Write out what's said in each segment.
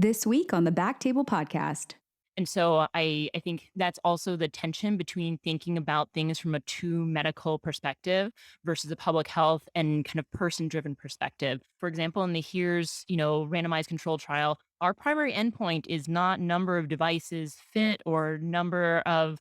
This week on the BackTable podcast. And so I think that's also the tension between thinking about things from a true medical perspective versus a public health and kind of person-driven perspective. For example, in the HERES, randomized control trial, our primary endpoint is not number of devices fit or number of,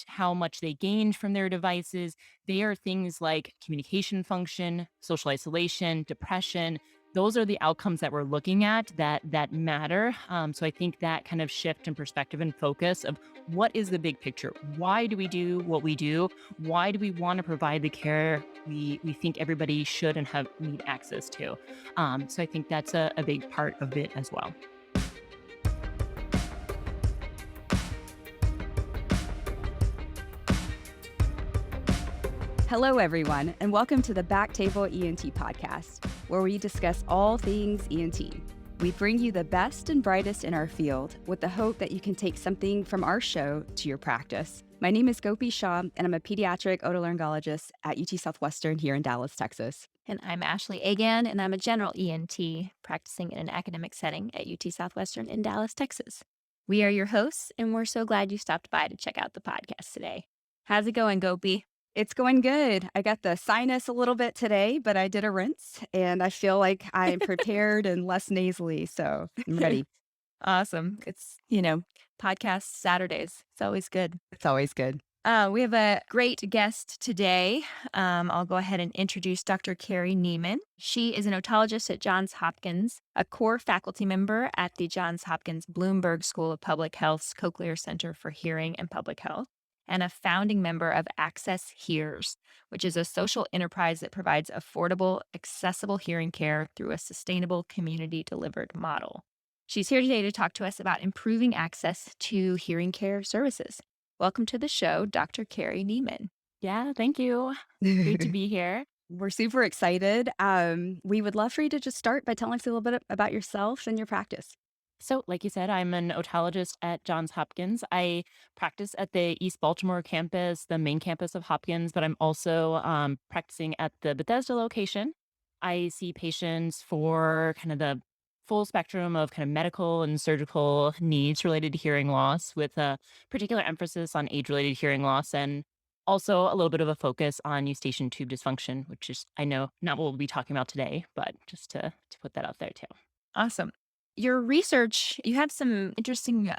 how much they gained from their devices. They are things like communication function, social isolation, depression. Those are the outcomes that we're looking at that matter. So I think that kind of shift in perspective and focus of what is the big picture? Why do we do what we do? Why do we want to provide the care we think everybody should and need access to? So I think that's a big part of it as well. Hello, everyone, and welcome to the BackTable ENT podcast, where we discuss all things ENT. We bring you the best and brightest in our field with the hope that you can take something from our show to your practice. My name is Gopi Shah, and I'm a pediatric otolaryngologist at UT Southwestern here in Dallas, Texas. And I'm Ashley Agan, and I'm a general ENT practicing in an academic setting at UT Southwestern in Dallas, Texas. We are your hosts, and we're so glad you stopped by to check out the podcast today. How's it going, Gopi? It's going good. I got the sinus a little bit today, but I did a rinse, and I feel like I'm prepared and less nasally, so I'm ready. Awesome. It's, podcast Saturdays. It's always good. It's always good. We have a great guest today. I'll go ahead and introduce Dr. Carrie Nieman. She is an otologist at Johns Hopkins, a core faculty member at the Johns Hopkins Bloomberg School of Public Health's Cochlear Center for Hearing and Public Health, and a founding member of Access Hears, which is a social enterprise that provides affordable, accessible hearing care through a sustainable, community-delivered model. She's here today to talk to us about improving access to hearing care services. Welcome to the show, Dr. Carrie Nieman. Yeah, thank you. Great to be here. We're super excited. We would love for you to just start by telling us a little bit about yourself and your practice. So, like you said, I'm an otologist at Johns Hopkins. I practice at the East Baltimore campus, the main campus of Hopkins, but I'm also practicing at the Bethesda location. I see patients for kind of the full spectrum of kind of medical and surgical needs related to hearing loss, with a particular emphasis on age-related hearing loss, and also a little bit of a focus on eustachian tube dysfunction, which is, I know, not what we'll be talking about today, but just to put that out there too. Awesome. Your research, you have some interesting,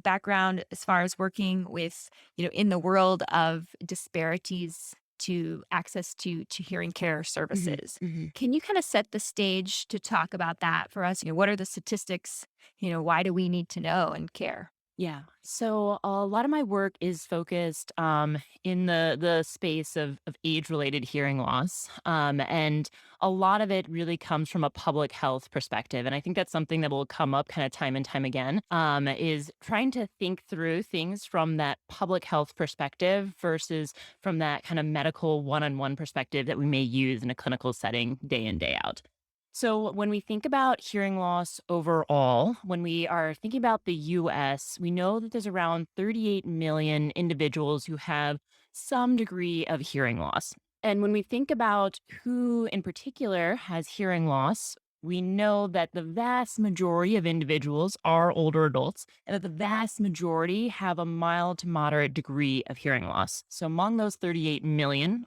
background as far as working with, in the world of disparities to access to hearing care services. Mm-hmm. Can you kind of set the stage to talk about that for us? What are the statistics? Why do we need to know and care? Yeah. So a lot of my work is focused in the space of age-related hearing loss. And a lot of it really comes from a public health perspective. And I think that's something that will come up kind of time and time again, is trying to think through things from that public health perspective versus from that kind of medical one-on-one perspective that we may use in a clinical setting day in, day out. So when we think about hearing loss overall, when we are thinking about the US, we know that there's around 38 million individuals who have some degree of hearing loss. And when we think about who in particular has hearing loss, we know that the vast majority of individuals are older adults, and that the vast majority have a mild to moderate degree of hearing loss. So among those 38 million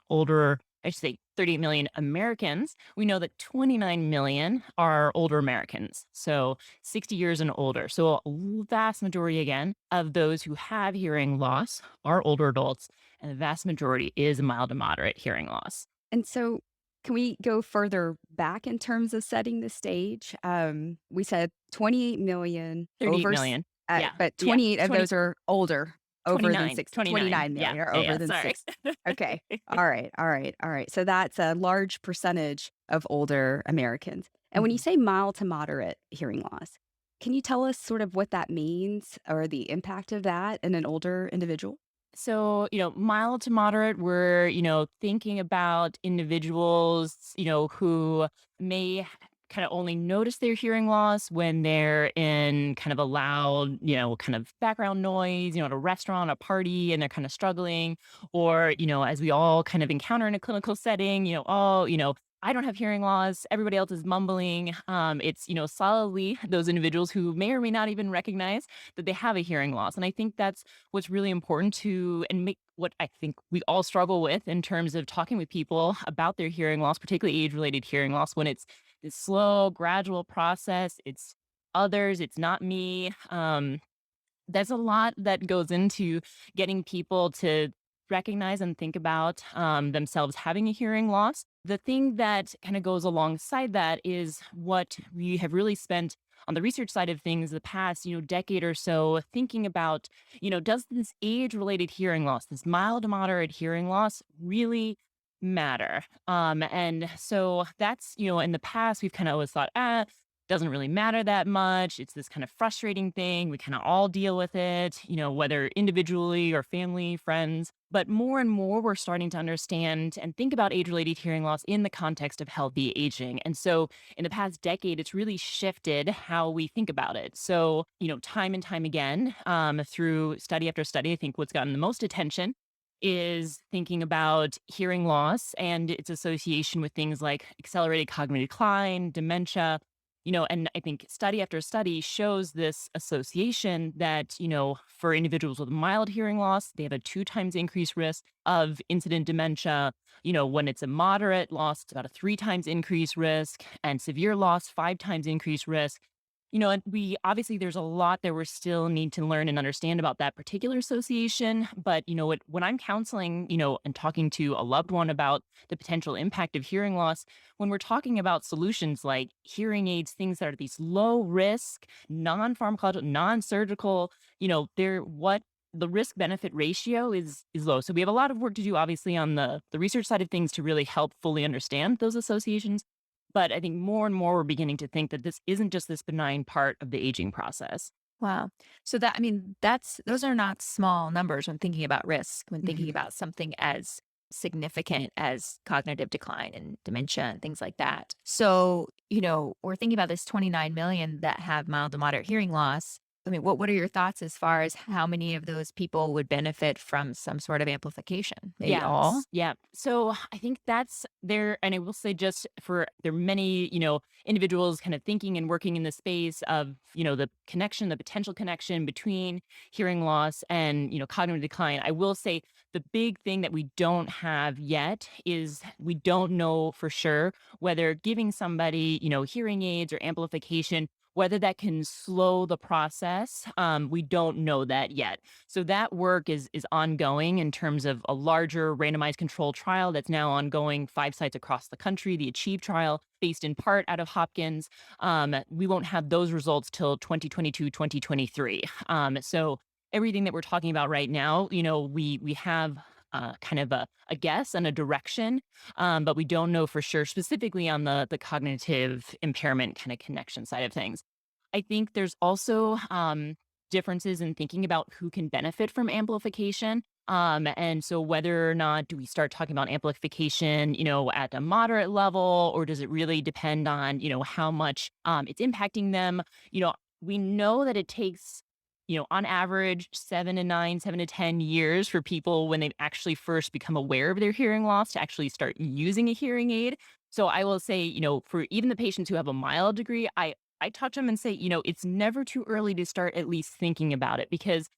38 million Americans, we know that 29 million are older Americans, so 60 years and older. So a vast majority, again, of those who have hearing loss are older adults, and the vast majority is mild to moderate hearing loss. And so can we go further back in terms of setting the stage? We said 28 million. 38 million. But 28 of those are older. Over than 29 million or over than 6. Okay. All right. So that's a large percentage of older Americans. And when you say mild to moderate hearing loss, can you tell us sort of what that means or the impact of that in an older individual? So, mild to moderate, we're, thinking about individuals, who may kind of only notice their hearing loss when they're in kind of a loud, kind of background noise, at a restaurant, a party, and they're kind of struggling. Or, as we all kind of encounter in a clinical setting, I don't have hearing loss. Everybody else is mumbling. It's, solidly those individuals who may or may not even recognize that they have a hearing loss. And I think that's what's really important to, and make what I think we all struggle with in terms of talking with people about their hearing loss, particularly age related hearing loss, when it's this slow, gradual process. It's others, it's not me. There's a lot that goes into getting people to recognize and think about themselves having a hearing loss. The thing that kind of goes alongside that is what we have really spent on the research side of things the past, decade or so, thinking about, does this age-related hearing loss, this mild to moderate hearing loss, really matter? And so that's, in the past, we've kind of always thought, doesn't really matter that much. It's this kind of frustrating thing. We kind of all deal with it, whether individually or family, friends. But more and more, we're starting to understand and think about age related hearing loss in the context of healthy aging. And so, in the past decade, it's really shifted how we think about it. So, time and time again, through study after study, I think what's gotten the most attention is thinking about hearing loss and its association with things like accelerated cognitive decline, dementia, and I think study after study shows this association that, for individuals with mild hearing loss, they have a 2 times increased risk of incident dementia. When it's a moderate loss, it's about a 3 times increased risk, and severe loss, 5 times increased risk. And we obviously there's a lot that we're still need to learn and understand about that particular association. But when I'm counseling, and talking to a loved one about the potential impact of hearing loss, when we're talking about solutions like hearing aids, things that are these low risk, non-pharmacological, non-surgical, they're what the risk benefit ratio is low. So we have a lot of work to do, obviously, on the research side of things to really help fully understand those associations. But I think more and more we're beginning to think that this isn't just this benign part of the aging process. Wow. So that, I mean, those are not small numbers when thinking about risk, when thinking Mhm. about something as significant as cognitive decline and dementia and things like that. So, we're thinking about this 29 million that have mild to moderate hearing loss. I mean, what are your thoughts as far as how many of those people would benefit from some sort of amplification? Maybe all? Yes. Yeah. So I think that's there. And I will say, just for there are many, individuals kind of thinking and working in the space of, the connection, the potential connection between hearing loss and, cognitive decline. I will say the big thing that we don't have yet is we don't know for sure whether giving somebody, hearing aids or amplification, whether that can slow the process. We don't know that yet. So that work is ongoing in terms of a larger randomized controlled trial that's now ongoing, 5 sites across the country, the Achieve trial, based in part out of Hopkins. We won't have those results till 2022, 2023. So everything that we're talking about right now, we have kind of a guess and a direction, but we don't know for sure, specifically on the cognitive impairment kind of connection side of things. I think there's also differences in thinking about who can benefit from amplification. And so whether or not do we start talking about amplification, at a moderate level, or does it really depend on, how much it's impacting them? We know that it takes, on average, 7 to 9, 7 to 10 years for people when they actually first become aware of their hearing loss to actually start using a hearing aid. So I will say, for even the patients who have a mild degree, I touch them and say, it's never too early to start at least thinking about it, because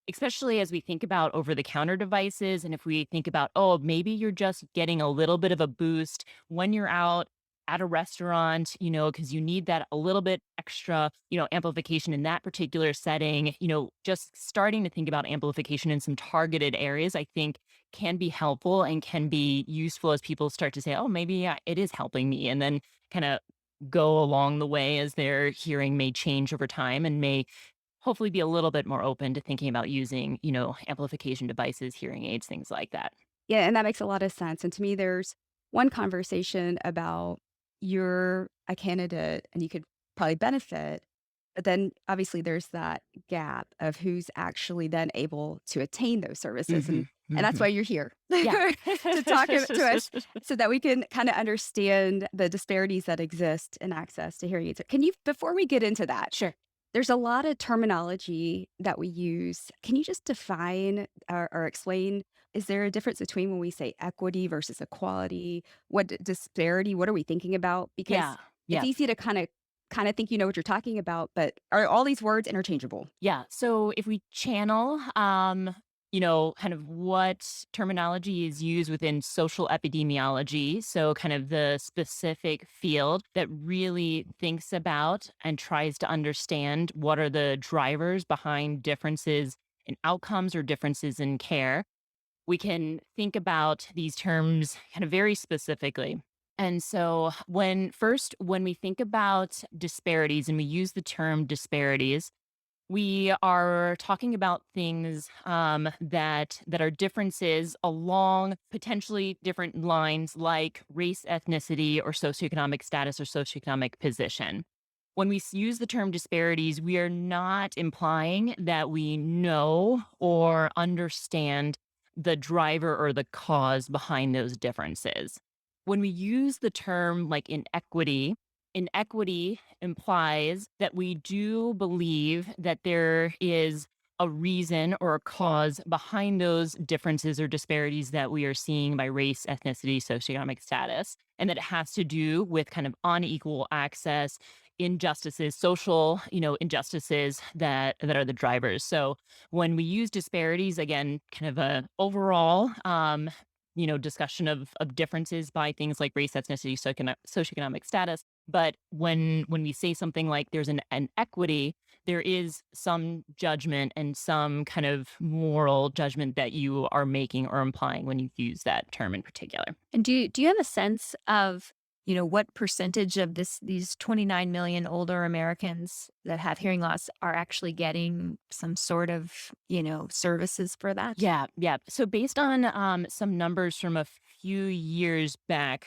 especially as we think about over the counter devices, and if we think about, oh, maybe you're just getting a little bit of a boost when you're out at a restaurant, because you need that a little bit extra, amplification in that particular setting, just starting to think about amplification in some targeted areas, I think can be helpful and can be useful as people start to say, oh, maybe it is helping me. And then kind of go along the way as their hearing may change over time and may hopefully be a little bit more open to thinking about using, amplification devices, hearing aids, things like that. Yeah, and that makes a lot of sense. And to me, there's one conversation about you're a candidate and you could probably benefit. But then obviously there's that gap of who's actually then able to attain those services. Hmm. And that's why Hmm. you're here Yeah. to talk to us so that we can kind of understand the disparities that exist in access to hearing aids. Can you, before we get into that, Sure. there's a lot of terminology that we use. Can you just define or explain Is there a difference between when we say equity versus equality? What disparity? What are we thinking about? Because Yeah. it's Yeah. easy to kind of think you know what you're talking about, but are all these words interchangeable? Yeah. So if we channel, kind of what terminology is used within social epidemiology, so kind of the specific field that really thinks about and tries to understand what are the drivers behind differences in outcomes or differences in care, we can think about these terms kind of very specifically. And so when we think about disparities and we use the term disparities, we are talking about things that are differences along potentially different lines like race, ethnicity, or socioeconomic status or socioeconomic position. When we use the term disparities, we are not implying that we know or understand the driver or the cause behind those differences. When we use the term like inequity implies that we do believe that there is a reason or a cause behind those differences or disparities that we are seeing by race, ethnicity, socioeconomic status, and that it has to do with kind of unequal access, injustices, social, injustices that are the drivers. So when we use disparities, again, kind of a overall discussion of differences by things like race, ethnicity, socioeconomic status. But when we say something like there's an equity, there is some judgment and some kind of moral judgment that you are making or implying when you use that term in particular. And do you have a sense of, what percentage of these 29 million older Americans that have hearing loss are actually getting some sort of, services for that? Yeah, yeah. So based on some numbers from a few years back,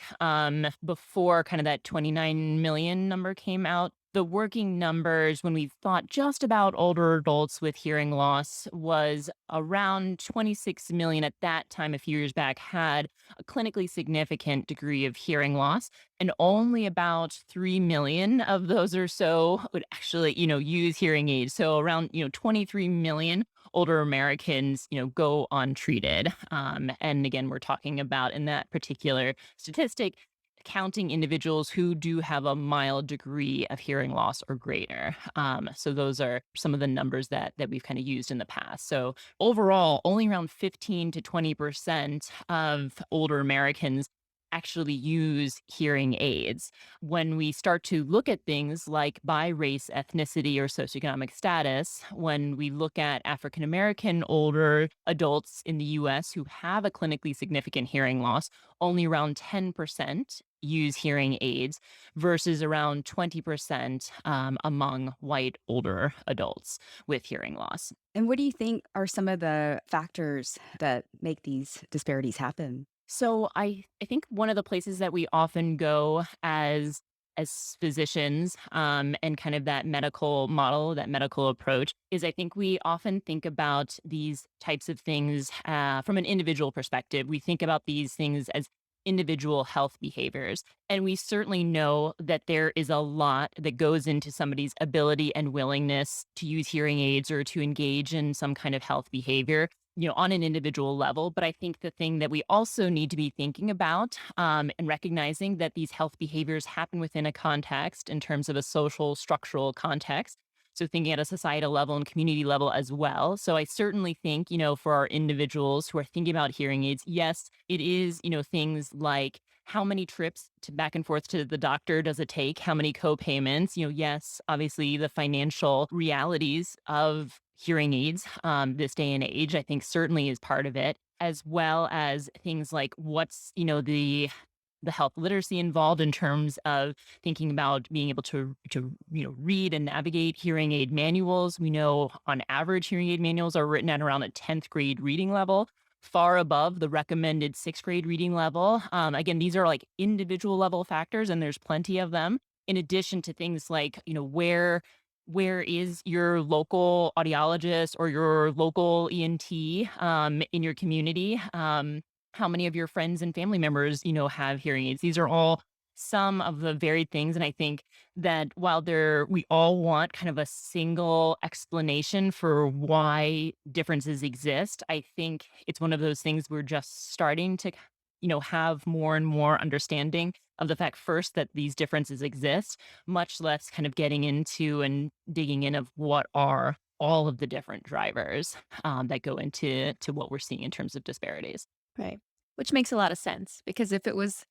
before kind of that 29 million number came out, the working numbers when we thought just about older adults with hearing loss was around 26 million at that time a few years back had a clinically significant degree of hearing loss, and only about 3 million of those or so would actually, use hearing aids. So around, 23 million older Americans, go untreated. And again, we're talking about in that particular statistic, counting individuals who do have a mild degree of hearing loss or greater. So those are some of the numbers that we've kind of used in the past. So overall, only around 15 to 20% of older Americans actually use hearing aids. When we start to look at things like by race, ethnicity, or socioeconomic status, when we look at African American older adults in the US who have a clinically significant hearing loss, only around 10% use hearing aids versus around 20% among white older adults with hearing loss. And what do you think are some of the factors that make these disparities happen? So I think one of the places that we often go as physicians, and kind of that medical model, that medical approach, is I think we often think about these types of things from an individual perspective. We think about these things as individual health behaviors. And we certainly know that there is a lot that goes into somebody's ability and willingness to use hearing aids or to engage in some kind of health behavior, on an individual level. But I think the thing that we also need to be thinking about, and recognizing that these health behaviors happen within a context in terms of a social structural context. So thinking at a societal level and community level as well. So I certainly think, for our individuals who are thinking about hearing aids, yes, it is, things like how many trips to back and forth to the doctor does it take? How many co-payments? Yes, obviously the financial realities of hearing aids this day and age, I think certainly is part of it, as well as things like what's, the health literacy involved in terms of thinking about being able to read and navigate hearing aid manuals. We know on average hearing aid manuals are written at around a 10th grade reading level, far above the recommended 6th grade reading level. Again, these are like individual level factors, and there's plenty of them. In addition to things like, where is your local audiologist or your local ENT in your community? How many of your friends and family members, have hearing aids? These are all some of the varied things. And I think that while we all want kind of a single explanation for why differences exist, I think it's one of those things we're just starting to, have more and more understanding of the fact first that these differences exist, much less kind of getting into and digging in of what are all of the different drivers that go into what we're seeing in terms of disparities. Right. Which makes a lot of sense because if it was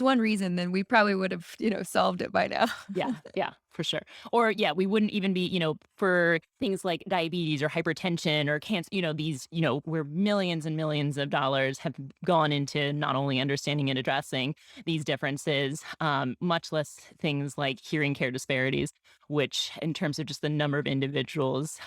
one reason, then we probably would have, solved it by now. Yeah, yeah, for sure. Or yeah, we wouldn't even be, for things like diabetes or hypertension or cancer, these, where millions and millions of dollars have gone into not only understanding and addressing these differences, much less things like hearing care disparities, which in terms of just the number of individuals,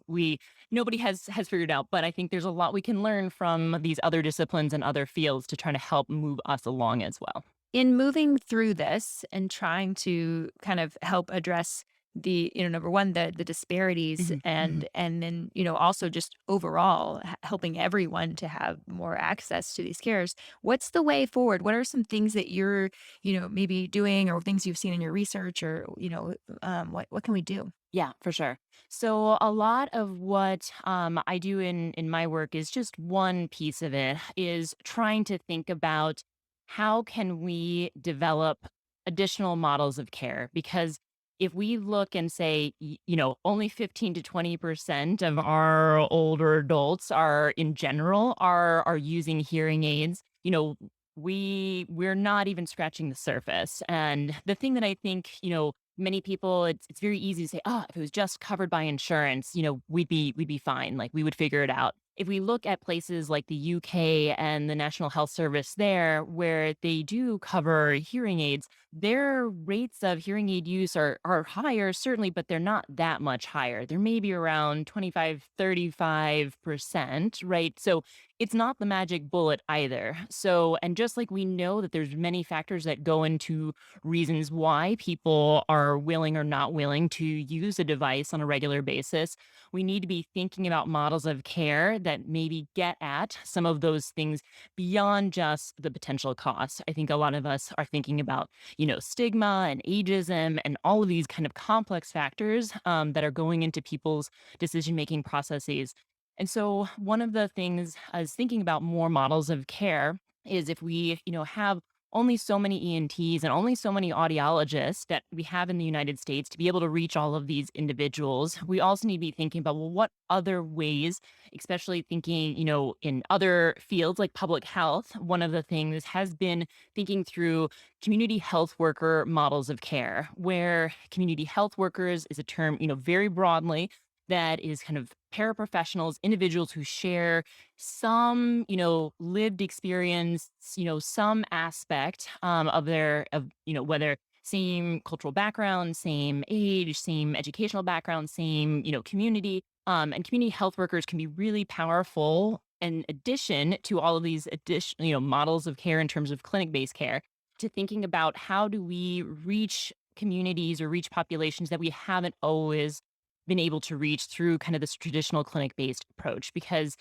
we nobody has figured out. But I think there's a lot we can learn from these other disciplines and other fields to try to help move us along as well. In moving through this and trying to kind of help address the, number one, the disparities Mhm, mhm. and then, also just overall helping everyone to have more access to these cares. What's the way forward? What are some things that you're, maybe doing or things you've seen in your research or, what can we do? Yeah, for sure. So a lot of what I do in my work is just one piece of it is trying to think about how can we develop additional models of care because if we look and say only 15 to 20% of our older adults are in general are using hearing aids, we're not even scratching the surface. And the thing that I think, many people, it's very easy to say, oh, if it was just covered by insurance, we'd be fine. Like we would figure it out. If we look at places like the UK and the National Health Service there, where they do cover hearing aids, their rates of hearing aid use are higher, certainly, but they're not that much higher. They're maybe around 25-35%, right? So it's not the magic bullet either. So, and just like we know that there's many factors that go into reasons why people are willing or not willing to use a device on a regular basis, we need to be thinking about models of care that maybe get at some of those things beyond just the potential cost. I think a lot of us are thinking about, stigma and ageism and all of these kind of complex factors that are going into people's decision making processes. And so, one of the things I was thinking about more models of care is if we, have only so many ENTs and only so many audiologists that we have in the United States to be able to reach all of these individuals. We also need to be thinking about, well, what other ways, especially thinking, in other fields like public health, one of the things has been thinking through community health worker models of care, where community health workers is a term, very broadly that is kind of paraprofessionals, individuals who share some, lived experience, some aspect whether same cultural background, same age, same educational background, same, community. And community health workers can be really powerful in addition to all of these additional, models of care in terms of clinic-based care to thinking about how do we reach communities or reach populations that we haven't always been able to reach through kind of this traditional clinic-based approach because,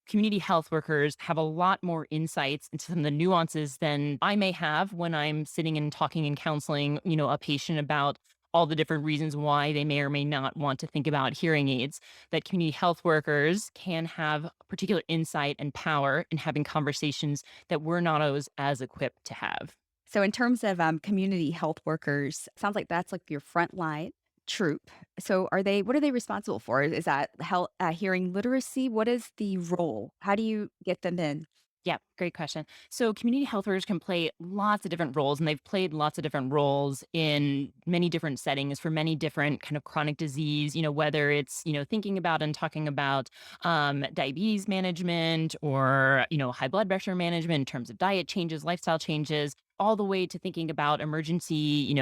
community health workers have a lot more insights into some of the nuances than I may have when I'm sitting and talking and counseling, a patient about all the different reasons why they may or may not want to think about hearing aids, that community health workers can have particular insight and power in having conversations that we're not always as equipped to have. So, in terms of community health workers, sounds like that's like your frontline troop. So, what are they responsible for? Is that health, hearing literacy? What is the role? How do you get them in? Yeah, great question. So, community health workers can play lots of different roles, and they've played lots of different roles in many different settings for many different kind of chronic disease. Whether it's thinking about and talking about diabetes management or high blood pressure management in terms of diet changes, lifestyle changes, all the way to thinking about emergency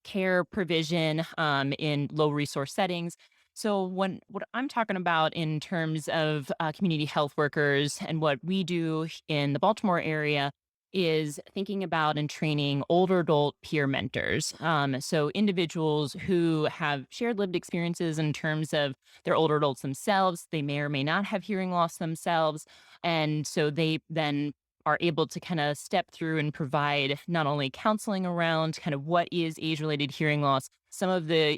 care provision in low resource settings. So what I'm talking about in terms of community health workers and what we do in the Baltimore area is thinking about and training older adult peer mentors. So individuals who have shared lived experiences in terms of their older adults themselves, they may or may not have hearing loss themselves, and so they then are able to kind of step through and provide not only counseling around kind of what is age-related hearing loss, some of the,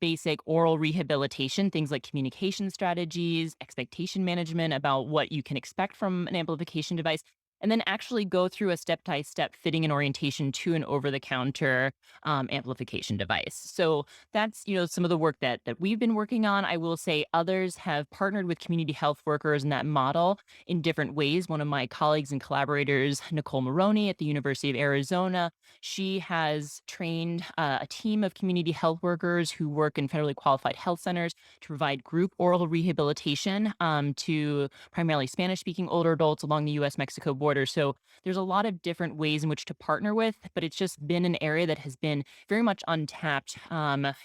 basic oral rehabilitation, things like communication strategies, expectation management about what you can expect from an amplification device, and then actually go through a step-by-step fitting and orientation to an over-the-counter amplification device. So that's some of the work that we've been working on. I will say others have partnered with community health workers in that model in different ways. One of my colleagues and collaborators, Nicole Maroney at the University of Arizona, she has trained a team of community health workers who work in federally qualified health centers to provide group oral rehabilitation to primarily Spanish-speaking older adults along the U.S.-Mexico border. So there's a lot of different ways in which to partner with, but it's just been an area that has been very much untapped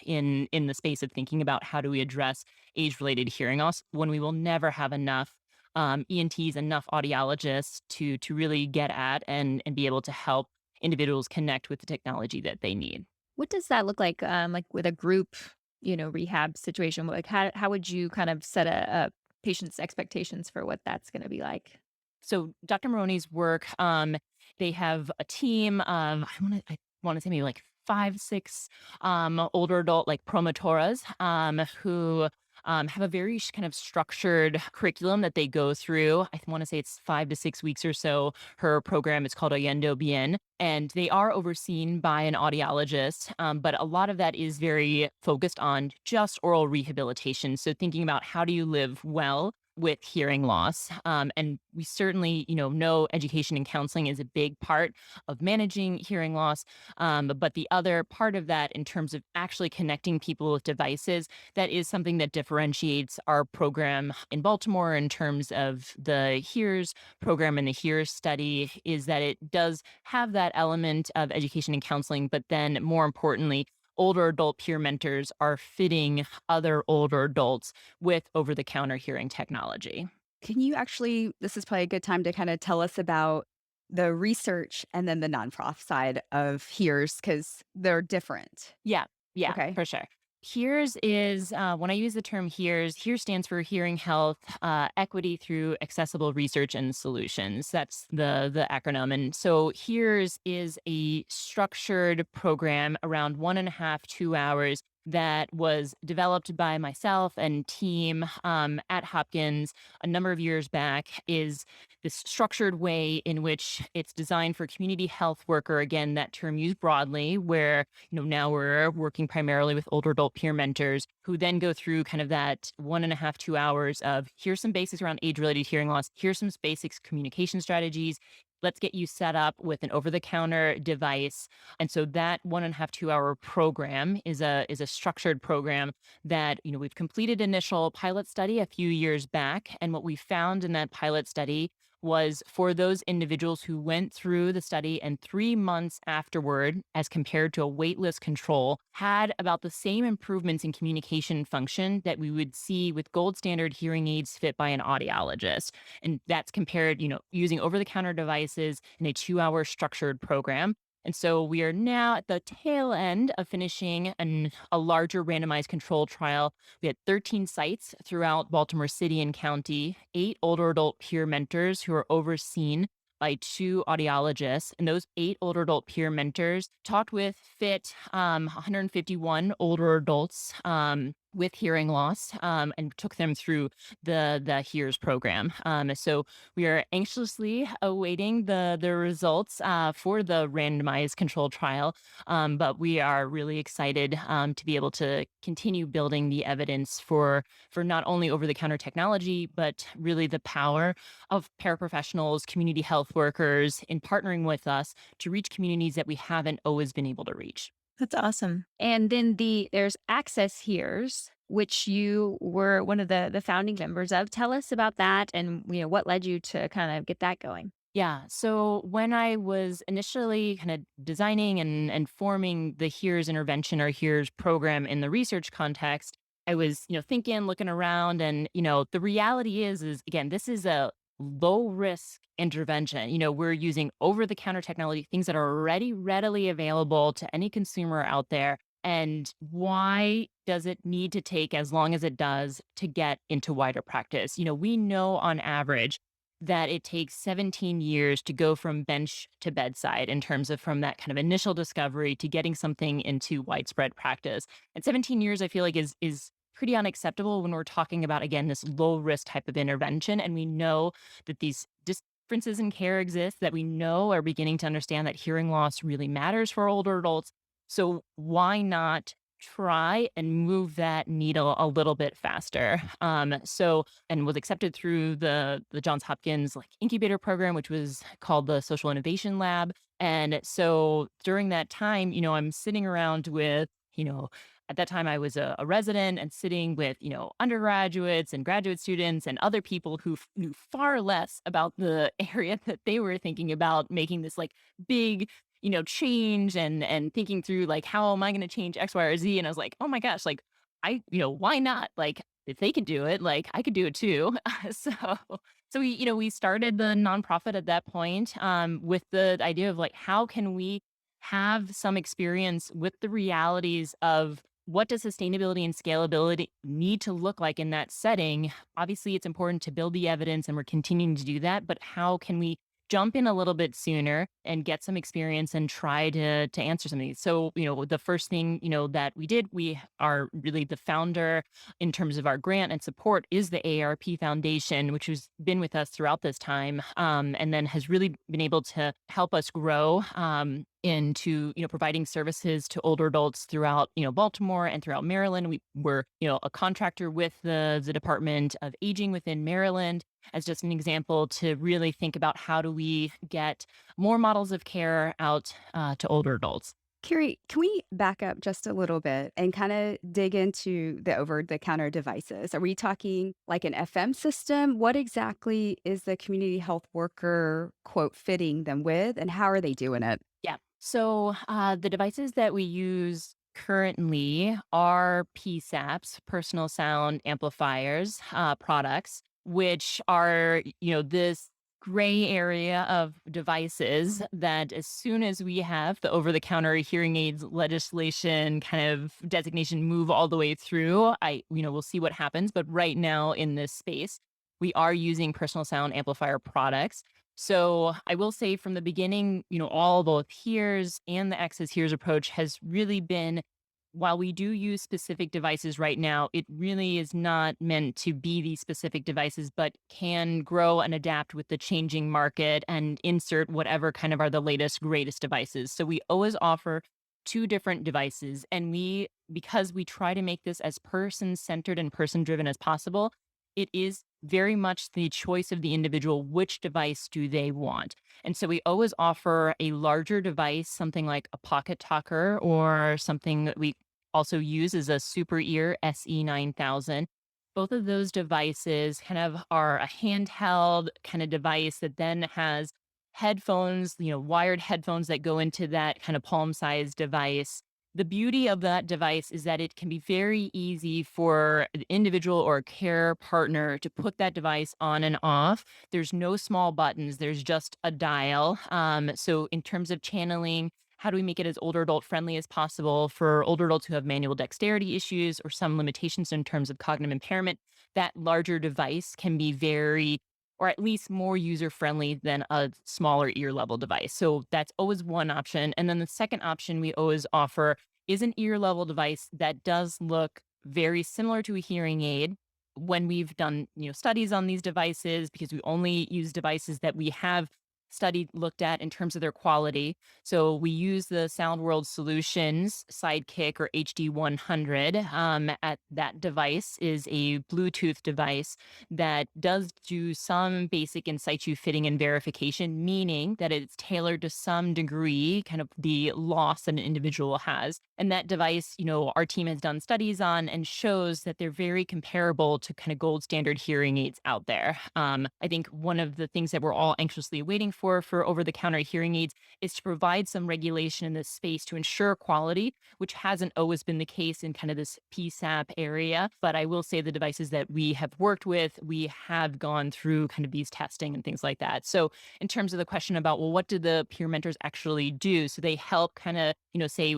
in the space of thinking about how do we address age-related hearing loss when we will never have enough ENTs, enough audiologists to really get at and be able to help individuals connect with the technology that they need. What does that look like with a group, rehab situation? Like, how would you kind of set a patient's expectations for what that's going to be like? So Dr. Maroney's work, they have a team of I want to say maybe like 5, 6 older adult like promotoras who have a very kind of structured curriculum that they go through. I want to say it's 5 to 6 weeks or so. Her program is called Oyendo Bien, and they are overseen by an audiologist. But a lot of that is very focused on just oral rehabilitation. So thinking about how do you live well with hearing loss. And we certainly, know education and counseling is a big part of managing hearing loss. But the other part of that, in terms of actually connecting people with devices, that is something that differentiates our program in Baltimore in terms of the HEARS program and the HEARS study, is that it does have that element of education and counseling, but then more importantly, older adult peer mentors are fitting other older adults with over the counter hearing technology. Can you actually, this is probably a good time to kind of tell us about the research and then the nonprofit side of HEARS because they're different. Yeah, yeah, Okay. for sure. HEARS is when I use the term HEARS stands for Hearing Health Equity Through Accessible Research and Solutions. That's the acronym. And so HEARS is a structured program around 1.5 to 2 hours that was developed by myself and team at Hopkins a number of years back. Is this structured way in which it's designed for community health worker, again, that term used broadly, where now we're working primarily with older adult peer mentors who then go through kind of that 1.5 to 2 hours of here's some basics around age-related hearing loss, here's some basics communication strategies. Let's get you set up with an over-the-counter device. And so that 1.5 to 2 hour program is a structured program that we've completed initial pilot study a few years back. And what we found in that pilot study was for those individuals who went through the study and 3 months afterward, as compared to a waitlist control, had about the same improvements in communication function that we would see with gold standard hearing aids fit by an audiologist. And that's compared, using over the counter devices in a 2 hour structured program. And so we are now at the tail end of finishing a larger randomized control trial. We had 13 sites throughout Baltimore City and County, 8 older adult peer mentors who are overseen by 2 audiologists. And those 8 older adult peer mentors talked with, fit 151 older adults with hearing loss and took them through the HEARS program. So we are anxiously awaiting the results for the randomized control trial, but we are really excited to be able to continue building the evidence for not only over-the-counter technology, but really the power of paraprofessionals, community health workers in partnering with us to reach communities that we haven't always been able to reach. That's awesome. And then there's Access Hears, which you were one of the founding members of. Tell us about that and what led you to kind of get that going. Yeah. So when I was initially kind of designing and forming the HEARS intervention or HEARS program in the research context, I was, thinking, looking around, and, the reality is again, this is a low risk intervention. We're using over the counter technology, things that are already readily available to any consumer out there. And why does it need to take as long as it does to get into wider practice? We know on average that it takes 17 years to go from bench to bedside in terms of from that kind of initial discovery to getting something into widespread practice. And 17 years, I feel like is pretty unacceptable when we're talking about, again, this low risk type of intervention. And we know that these differences in care exist, that we know are beginning to understand that hearing loss really matters for older adults. So why not try and move that needle a little bit faster? And was accepted through the Johns Hopkins like incubator program, which was called the Social Innovation Lab. And so during that time, I'm sitting around with, at that time I was a resident and sitting with, undergraduates and graduate students and other people who knew far less about the area that they were thinking about making this like big change and thinking through like, how am I going to change X, Y, or Z? And I was like, oh my gosh, like why not? Like if they could do it, like I could do it too. so so we started the nonprofit at that point, with the idea of like, how can we have some experience with the realities of what does sustainability and scalability need to look like in that setting? Obviously, it's important to build the evidence, and we're continuing to do that. But how can we jump in a little bit sooner and get some experience and try to answer some of these? So, the first thing, that we did, we are really the founder in terms of our grant and support is the AARP Foundation, which has been with us throughout this time, and then has really been able to help us grow into providing services to older adults throughout Baltimore and throughout Maryland. We were a contractor with the Department of Aging within Maryland, as just an example, to really think about how do we get more models of care out to older adults. Carrie, can we back up just a little bit and kind of dig into the over the counter devices? Are we talking like an FM system? What exactly is the community health worker, quote, fitting them with, and how are they doing it? Yeah. So the devices that we use currently are PSAPs, personal sound amplifiers products, which are, this gray area of devices that as soon as we have the over the counter hearing aids legislation kind of designation move all the way through, we'll see what happens. But right now in this space, we are using personal sound amplifier products. So I will say from the beginning, all both hears and the access hears approach has really been, while we do use specific devices right now, it really is not meant to be these specific devices, but can grow and adapt with the changing market and insert whatever kind of are the latest, greatest devices. So we always offer two different devices. And because we try to make this as person centered and person driven as possible, it is very much the choice of the individual. Which device do they want? And so we always offer a larger device, something like a pocket talker, or something that we also use as a super ear SE9000. Both of those devices kind of are a handheld kind of device that then has headphones, wired headphones that go into that kind of palm sized device. The beauty of that device is that it can be very easy for an individual or a care partner to put that device on and off. There's no small buttons, there's just a dial. So, in terms of channeling, how do we make it as older adult friendly as possible for older adults who have manual dexterity issues or some limitations in terms of cognitive impairment? That larger device can be very, or at least more user friendly than a smaller ear level device. So that's always one option. And then the second option we always offer is an ear level device that does look very similar to a hearing aid. When we've done, studies on these devices, because we only use devices that we have studied, looked at in terms of their quality. So we use the Sound World Solutions Sidekick or HD100. At that device is a Bluetooth device that does do some basic in situ fitting and verification, meaning that it's tailored to some degree, kind of the loss that an individual has. And that device, our team has done studies on and shows that they're very comparable to kind of gold standard hearing aids out there. I think one of the things that we're all anxiously waiting for over-the-counter hearing aids is to provide some regulation in this space to ensure quality, which hasn't always been the case in kind of this PSAP area. But I will say the devices that we have worked with, we have gone through kind of these testing and things like that. So in terms of the question about, well, what do the peer mentors actually do? So they help kind of, say,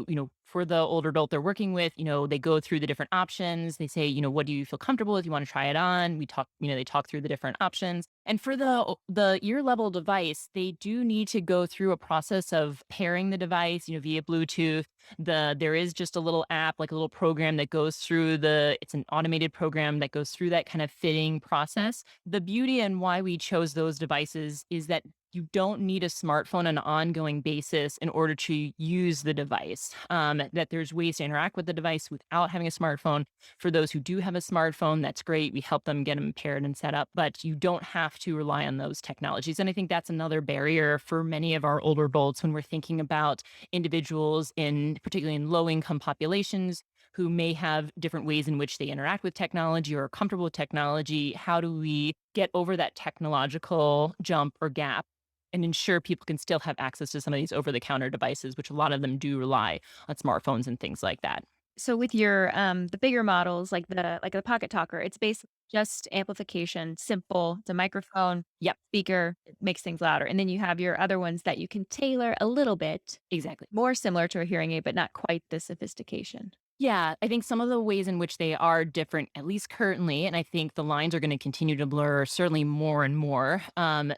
for the older adult they're working with, they go through the different options. They say, what do you feel comfortable with? You want to try it on? We talk, they talk through the different options. And for the ear level device, they do need to go through a process of pairing the device, via Bluetooth. There is just a little app, like a little program that goes through it's an automated program that goes through that kind of fitting process. The beauty and why we chose those devices is that you don't need a smartphone on an ongoing basis in order to use the device. That there's ways to interact with the device without having a smartphone. For those who do have a smartphone, that's great. We help them get them paired and set up, but you don't have to rely on those technologies. And I think that's another barrier for many of our older adults when we're thinking about individuals particularly in low income populations who may have different ways in which they interact with technology or are comfortable with technology. How do we get over that technological jump or gap and ensure people can still have access to some of these over the counter devices, which a lot of them do rely on smartphones and things like that? So with your the bigger models like the Pocket Talker, it's basically just amplification, simple. It's a microphone, Yep, speaker, it makes things louder. And then you have your other ones that you can tailor a little bit exactly. more similar to a hearing aid, but not quite the sophistication. Yeah, I think some of the ways in which they are different, at least currently, and I think the lines are going to continue to blur certainly more and more.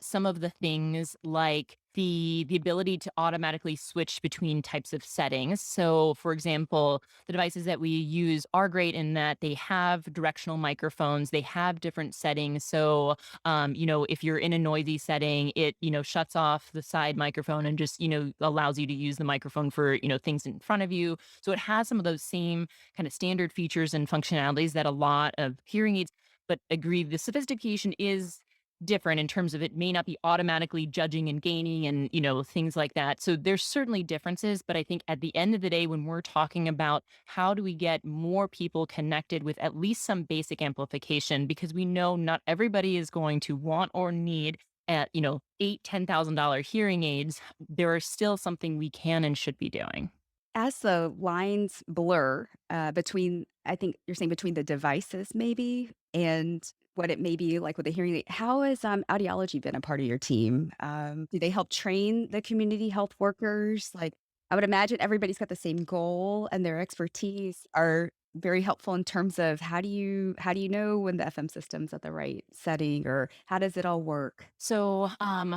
Some of the things like the ability to automatically switch between types of settings. So, for example, the devices that we use are great in that they have directional microphones, they have different settings. So, if you're in a noisy setting, it shuts off the side microphone and just allows you to use the microphone for things in front of you. So it has some of those same kind of standard features and functionalities that a lot of hearing aids, but agree the sophistication is different in terms of it may not be automatically judging and gaining and things like that. So there's certainly differences, but I think at the end of the day when we're talking about how do we get more people connected with at least some basic amplification, because we know not everybody is going to want or need at $8,000-$10,000 hearing aids, there are still something we can and should be doing. As the lines blur between, I think you're saying between the devices maybe, and what it may be like with the hearing aid, how has audiology been a part of your team? Do they help train the community health workers? Like, I would imagine everybody's got the same goal and their expertise are very helpful in terms of how do you know when the FM system's at the right setting, or how does it all work? So,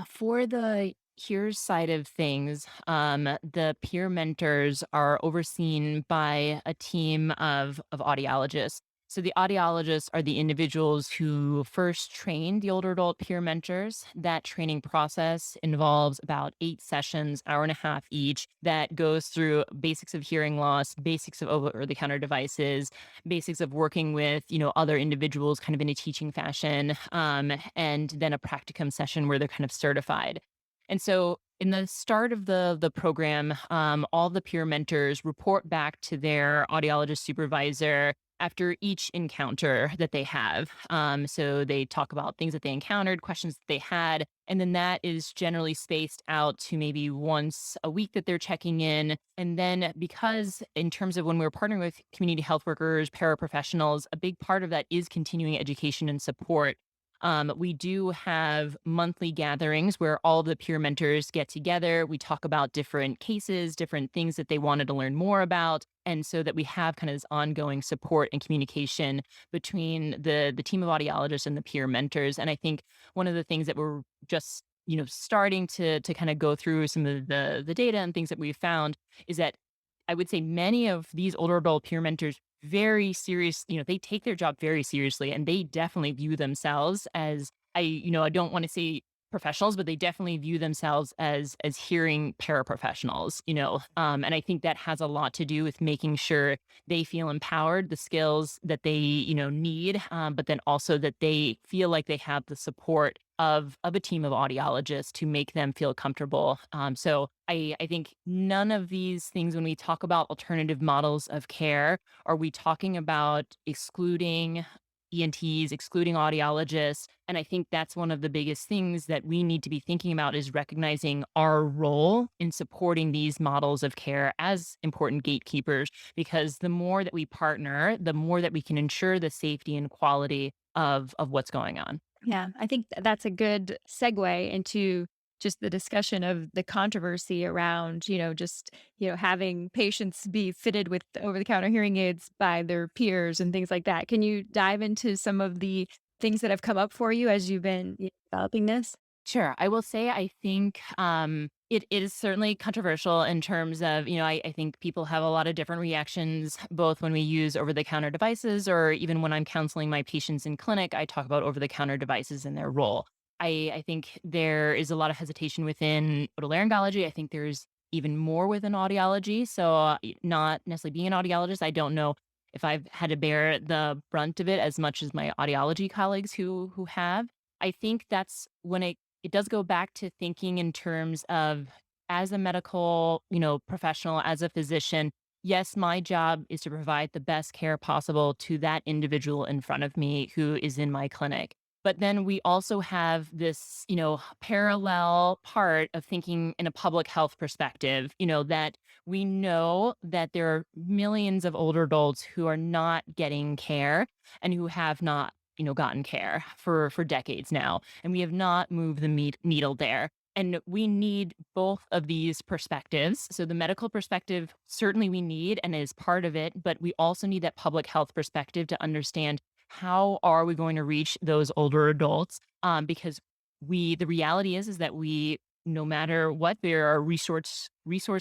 for the peers side of things, the peer mentors are overseen by a team of audiologists. So the audiologists are the individuals who first train the older adult peer mentors. That training process involves about 8 sessions, hour and a half each, that goes through basics of hearing loss, basics of over-the-counter devices, basics of working with, other individuals kind of in a teaching fashion, and then a practicum session where they're kind of certified. And so in the start of the program, all the peer mentors report back to their audiologist supervisor after each encounter that they have. So they talk about things that they encountered, questions that they had, and then that is generally spaced out to maybe once a week that they're checking in. And then because in terms of when we're partnering with community health workers, paraprofessionals, a big part of that is continuing education and support. We do have monthly gatherings where all the peer mentors get together. We talk about different cases, different things that they wanted to learn more about. And so that we have kind of this ongoing support and communication between the team of audiologists and the peer mentors. And I think one of the things that we're just starting to kind of go through some of the data and things that we've found is that I would say many of these older adult peer mentors very serious, they take their job very seriously and they definitely view themselves as I don't want to say professionals, but they definitely view themselves as hearing paraprofessionals, and I think that has a lot to do with making sure they feel empowered, the skills that they, need, but then also that they feel like they have the support of a team of audiologists to make them feel comfortable. So I think none of these things, when we talk about alternative models of care, are we talking about excluding ENTs, excluding audiologists? And I think that's one of the biggest things that we need to be thinking about is recognizing our role in supporting these models of care as important gatekeepers, because the more that we partner, the more that we can ensure the safety and quality of what's going on. Yeah, I think that's a good segue into just the discussion of the controversy around, just, having patients be fitted with over the counter hearing aids by their peers and things like that. Can you dive into some of the things that have come up for you as you've been developing this? Sure. I will say I think it is certainly controversial in terms of, I think people have a lot of different reactions, both when we use over the counter devices or even when I'm counseling my patients in clinic, I talk about over the counter devices and their role. I think there is a lot of hesitation within otolaryngology. I think there's even more within audiology. So, not necessarily being an audiologist, I don't know if I've had to bear the brunt of it as much as my audiology colleagues who have. I think that's when it does go back to thinking in terms of as a medical, professional, as a physician, yes, my job is to provide the best care possible to that individual in front of me who is in my clinic. But then we also have this, parallel part of thinking in a public health perspective, that we know that there are millions of older adults who are not getting care and who have not gotten care for decades now, and we have not moved the needle there. And we need both of these perspectives. So the medical perspective, certainly we need and is part of it, but we also need that public health perspective to understand how are we going to reach those older adults? Because the reality is that we, no matter what, there are resource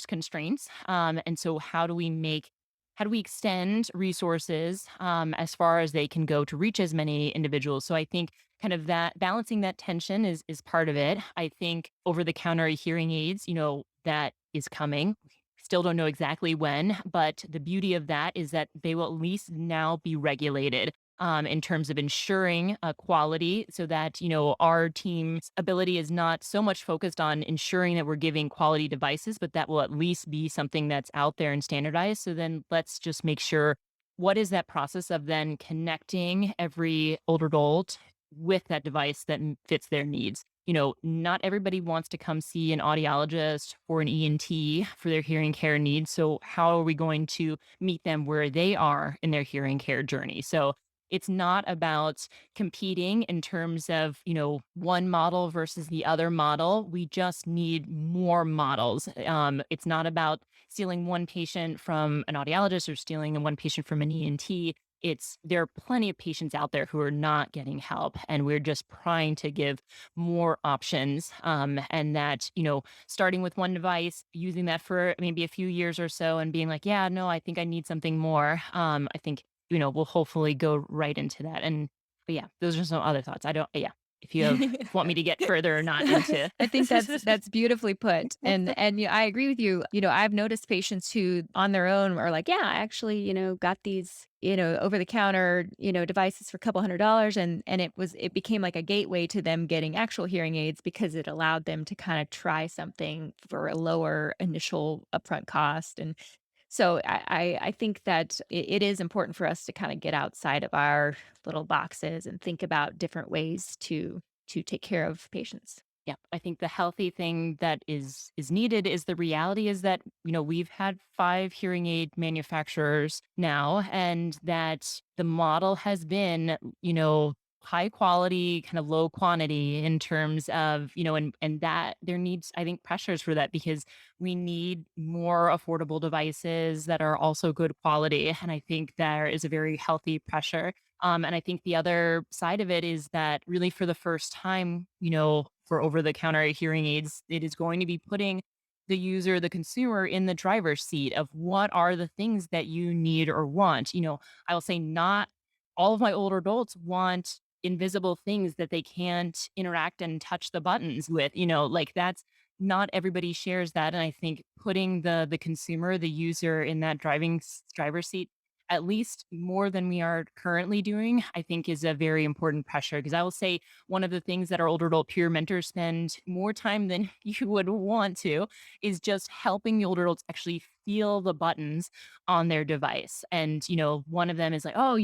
constraints. And so how do we extend resources as far as they can go to reach as many individuals? So I think kind of that balancing that tension is part of it. I think over the counter hearing aids, that is coming. Still don't know exactly when, but the beauty of that is that they will at least now be regulated in terms of ensuring quality so that, our team's ability is not so much focused on ensuring that we're giving quality devices, but that will at least be something that's out there and standardized. So then let's just make sure what is that process of then connecting every older adult with that device that fits their needs. Not everybody wants to come see an audiologist or an ENT for their hearing care needs. So, how are we going to meet them where they are in their hearing care journey? So, it's not about competing in terms of, one model versus the other model. We just need more models. It's not about stealing one patient from an audiologist or stealing one patient from an ENT. There are plenty of patients out there who are not getting help, and we're just trying to give more options. And that, starting with one device, using that for maybe a few years or so, and being like, yeah, no, I think I need something more. I think we'll hopefully go right into that. But yeah, those are some other thoughts. I don't, yeah. If you want me to get further or not into, I think that's beautifully put. And I agree with you. I've noticed patients who on their own are like, yeah, I actually, got these, over the counter, devices for a couple $100s, and it became like a gateway to them getting actual hearing aids because it allowed them to kind of try something for a lower initial upfront cost. And so I think that it is important for us to kind of get outside of our little boxes and think about different ways to take care of patients. yeah, I think the healthy thing that is needed is the reality is that, we've had 5 hearing aid manufacturers now, and that the model has been, high quality, kind of low quantity in terms of, and that there needs, I think, pressures for that because we need more affordable devices that are also good quality. And I think there is a very healthy pressure. And I think the other side of it is that really for the first time, for over the counter hearing aids, it is going to be putting the user, the consumer in the driver's seat of what are the things that you need or want. I will say not all of my older adults want invisible things that they can't interact and touch the buttons with, like that's not everybody shares that. And I think putting the consumer, the user in that driver's seat at least more than we are currently doing, I think is a very important pressure. Because I will say one of the things that our older adult peer mentors spend more time than you would want to is just helping the older adults actually feel the buttons on their device. And, one of them is like, oh,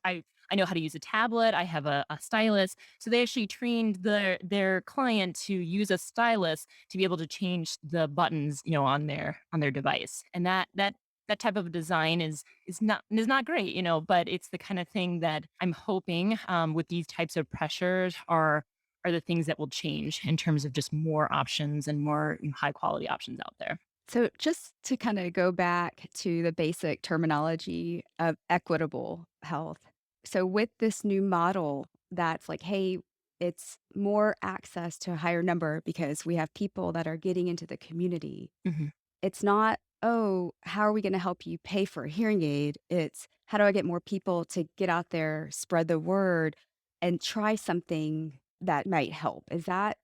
I know how to use a tablet. I have a stylus. So they actually trained their client to use a stylus to be able to change the buttons, on their device. And that type of design is not great, but it's the kind of thing that I'm hoping with these types of pressures are are the things that will change in terms of just more options and more high quality options out there. So, just to kind of go back to the basic terminology of equitable health. So, with this new model that's like, hey, it's more access to a higher number because we have people that are getting into the community. Mhm. It's not, oh, how are we going to help you pay for a hearing aid? It's how do I get more people to get out there, spread the word, and try something that might help? Is that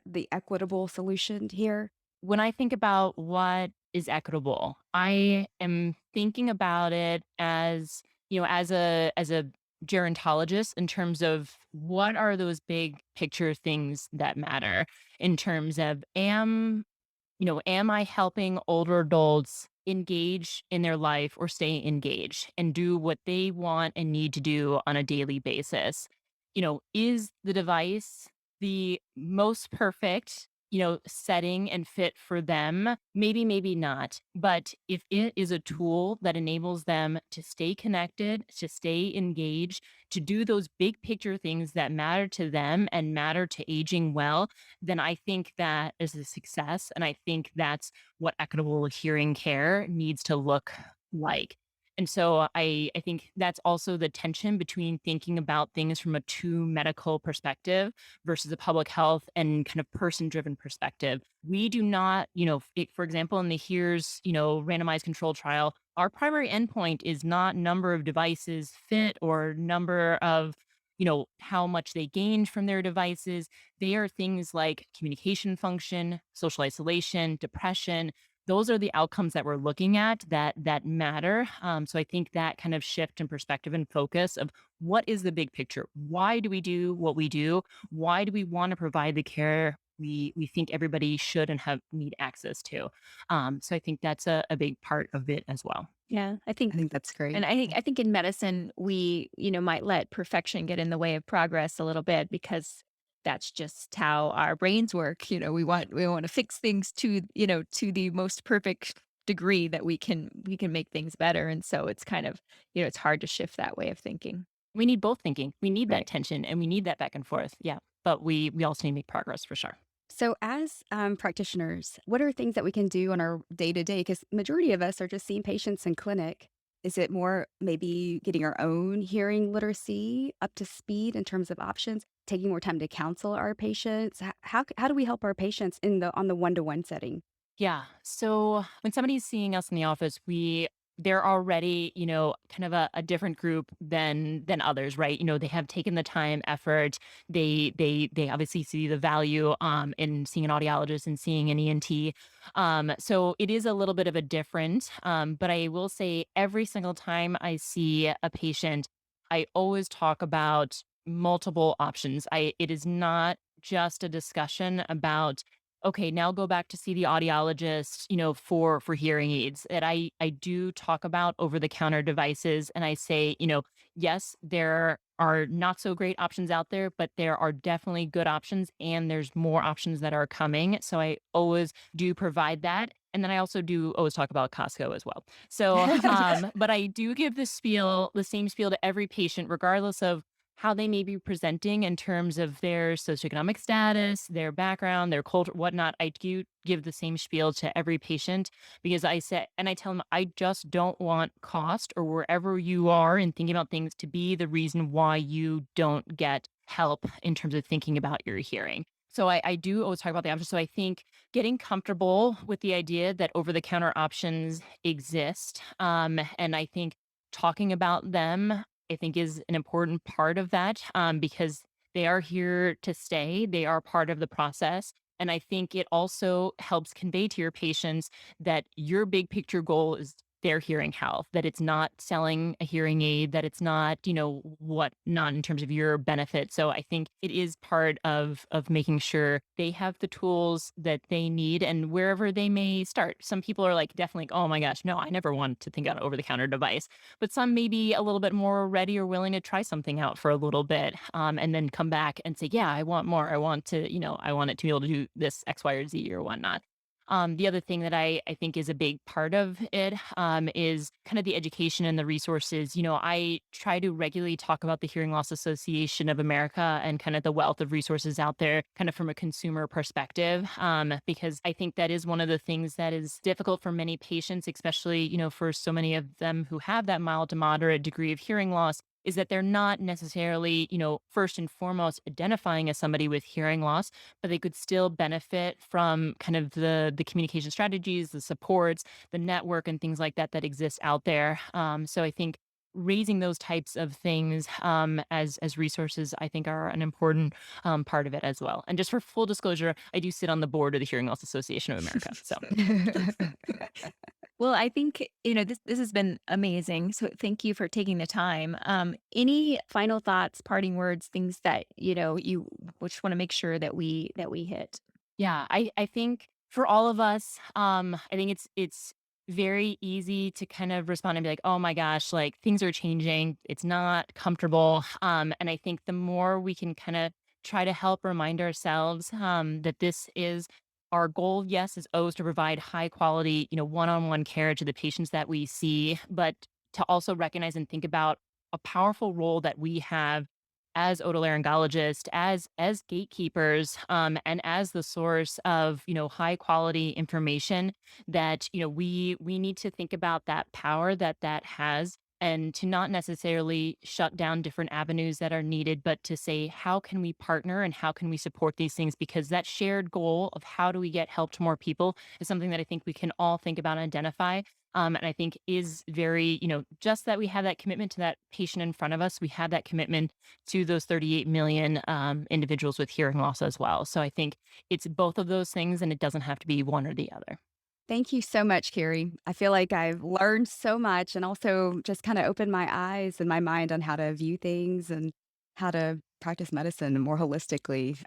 the equitable solution here? When I think about what is equitable, I am thinking about it as, as a gerontologist in terms of what are those big picture things that matter in terms of am I helping older adults engage in their life or stay engaged and do what they want and need to do on a daily basis? Is the device the most perfect, setting and fit for them? Maybe, maybe not. But if it is a tool that enables them to stay connected, to stay engaged, to do those big picture things that matter to them and matter to aging well, then I think that is a success. And I think that's what equitable hearing care needs to look like. And so I think that's also the tension between thinking about things from a too medical perspective versus a public health and kind of person driven perspective. We do not, for example, in the HERES, randomized control trial, our primary endpoint is not number of devices fit or number of, how much they gained from their devices. They are things like communication function, social isolation, depression. Those are the outcomes that we're looking at that matter. So I think that kind of shift in perspective and focus of what is the big picture? Why do we do what we do? Why do we want to provide the care we think everybody should and have need access to? So I think that's a big part of it as well. Yeah, I I think think that's great. and I think in medicine, we, might let perfection get in the way of progress a little bit because that's just how our brains work. We want to fix things to the most perfect degree that we can make things better. And so it's kind of, it's hard to shift that way of thinking. We need both thinking. We need that Right. tension and we need that back and forth. Yeah. But we also need to make progress for sure. So, as practitioners, what are things that we can do on our day to day? Because majority of us are just seeing patients in clinic. Is it more maybe getting our own hearing literacy up to speed in terms of options, taking more time to counsel our patients? How do we help our patients in the on the one-to-one setting? Yeah. So when somebody's seeing us in the office, they're already, kind of a different group than others, right? They have taken the time, effort. They obviously see the value in seeing an audiologist and seeing an ENT. So it is a little bit of a different, but I will say every single time I see a patient, I always talk about multiple options. It is not just a discussion about okay, now go back to see the audiologist, for hearing aids. That I do talk about over the counter devices and I say, yes, there are not so great options out there, but there are definitely good options and there's more options that are coming. So I always do provide that. And then I also do always talk about Costco as well. So, but I do give the same spiel to every patient, regardless of how they may be presenting in terms of their socioeconomic status, their background, their culture, whatnot. I do give the same spiel to every patient because I say, and I tell them, I just don't want cost or wherever you are and thinking about things to be the reason why you don't get help in terms of thinking about your hearing. So I do always talk about the options. So I think getting comfortable with the idea that over the counter options exist. And I think talking about them I think is an important part of that because they are here to stay. They are part of the process. And I think it also helps convey to your patients that your big picture goal is their hearing health, that it's not selling a hearing aid, that it's not, what not in terms of your benefit. So I think it is part of making sure they have the tools that they need and wherever they may start. Some people are like definitely, oh my gosh, no, I never want to think on an over the counter device. But some may be a little bit more ready or willing to try something out for a little bit and then come back and say, yeah, I want more. I want to, I want it to be able to do this X, Y, or Z or whatnot. The other thing that I think is a big part of it is kind of the education and the resources. I try to regularly talk about the Hearing Loss Association of America and kind of the wealth of resources out there, kind of from a consumer perspective, because I think that is one of the things that is difficult for many patients, especially, for so many of them who have that mild to moderate degree of hearing loss, is that they're not necessarily, first and foremost identifying as somebody with hearing loss, but they could still benefit from kind of the communication strategies, the supports, the network, and things like that that exists out there. So I think raising those types of things as resources, I think, are an important part of it as well. And just for full disclosure, I do sit on the board of the Hearing Loss Association of America. So Well, I think, this has been amazing. So thank you for taking the time. Any final thoughts, parting words, things that, you just want to make sure that we hit? yeah, I think for all of us, I think it's very easy to kind of respond and be like, oh my gosh, like things are changing. It's not comfortable. And I think the more we can kind of try to help remind ourselves that this is our goal, yes, is always to provide high quality, one-on-one care to the patients that we see, but to also recognize and think about a powerful role that we have as otolaryngologists, as gatekeepers, and as the source of high quality information that we need to think about that power that has, and to not necessarily shut down different avenues that are needed, but to say how can we partner and how can we support these things, because that shared goal of how do we get help to more people is something that I think we can all think about and identify. And I think is very, just that we have that commitment to that patient in front of us. We have that commitment to those 38 million individuals with hearing loss as well. So I think it's both of those things, and it doesn't have to be one or the other. Thank you so much, Carrie. I feel like I've learned so much and also just kind of opened my eyes and my mind on how to view things and how to practice medicine more holistically.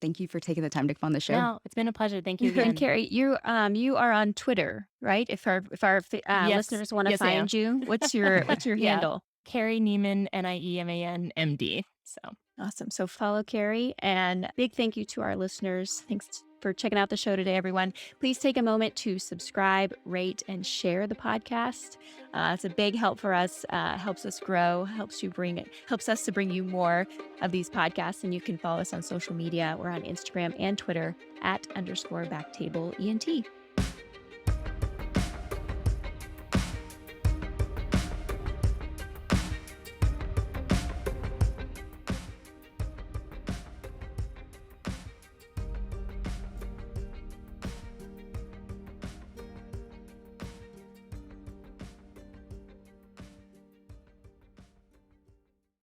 Thank you for taking the time to come on the show. No, it's been a pleasure. Thank you And again. Carrie, you are on Twitter, right? If our Yes. listeners want to Yes, I am. find you, what's your Yeah. handle? Carrie Nieman, Nieman, MD. So Awesome. So follow Carrie, and big thank you to our listeners. Thanks for checking out the show today, everyone. Please take a moment to subscribe, rate, and share the podcast. It's a big help for us. Helps us grow. Helps us to bring you more of these podcasts. And you can follow us on social media. We're on Instagram and Twitter @_BackTable ENT.